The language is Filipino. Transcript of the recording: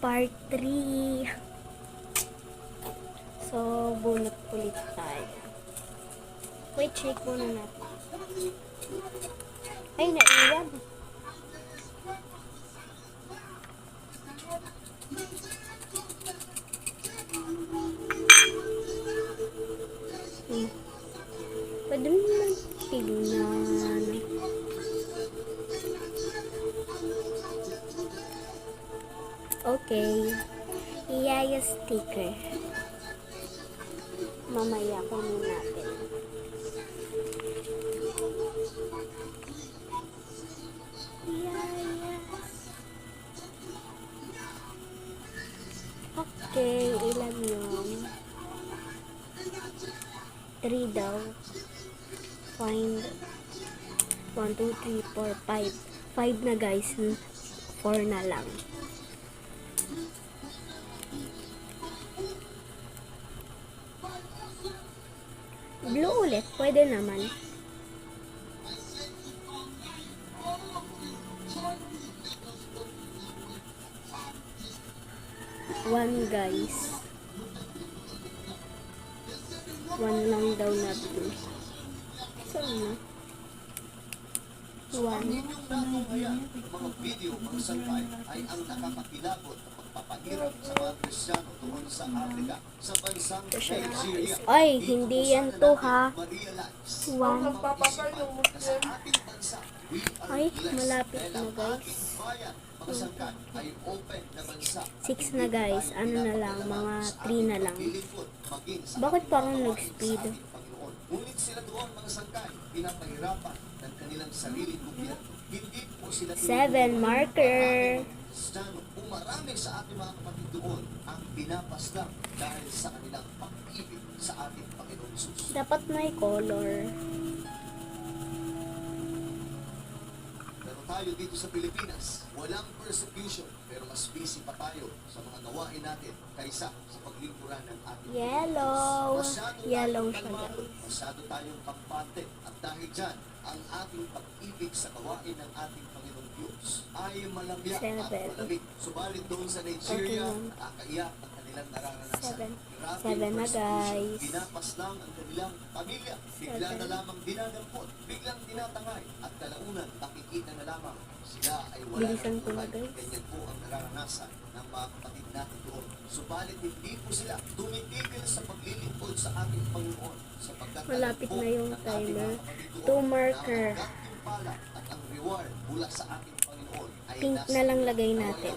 part 3. So, bunot ulit tayo. Wait, check muna natin. Ay, naiwan. Pwede naman tignan. Okay. Iyaya sticker. Mamaya kunin natin. Iyaya. Okay, ilan yun? 3 daw. Find 1, 2, 3, 4, 5. 5 na guys. 4 na lang. Blue ulit. Pwede naman. One guys. 1 lang daw na blue. Saan na? 1. Mga video, mga salbay ay ang nakakakilabot at pagpapahirap sa mga Kristiyano tungkol sa Afrika sa bansang Nigeria. Ay, hindi yan to ha. 1. Ay, malapit na guys. 6 na guys. Ano na lang, mga 3 na lang. Bakit parang nag-speed? Ngunit sila doon mga sangkay, pinapahirapan ng kanilang sariling gobyerno. Hindi po sila 7 marker. Kristiyano. Umarami sa ating mga kapatid doon ang pinapaslang dahil sa kanilang pag-ibig sa ating Panginoon Jesus. Dapat may color. Pero tayo dito sa Pilipinas, walang persecution, pero mas busy pa tayo sa mga gawain natin kaysa sa paglingkuran ng ating Yellow. Yellow siya kalmado, guys. masyado tayong kampante at dahil dyan, ang ating pag-ibig sa gawain ng ating Panginoong Diyos ay malamya at 7. malamig. Subalit doon sa Nigeria, Okay. nakakaiyak ang kanilang nararanasan. 7. Grabe 7 na guys. Pinapas lang ang kanilang pamilya. Bigla na lamang dinadampot, biglang tinatangay, at kalaunan nakikita na lamang sila ay wala Bilisan ng ko na buhay. guys. Ganyan po ang nararanasan ng mga kapatid natin doon. Subalit hindi po sila tumitigil sa paglilingkod sa ating Panginoon sapagkat Malapit na yung ng ating mga timer. kapatid doon 2 marker. na ang gantimpala at ang reward mula sa ating Panginoon ay Pink na lang lagay natin.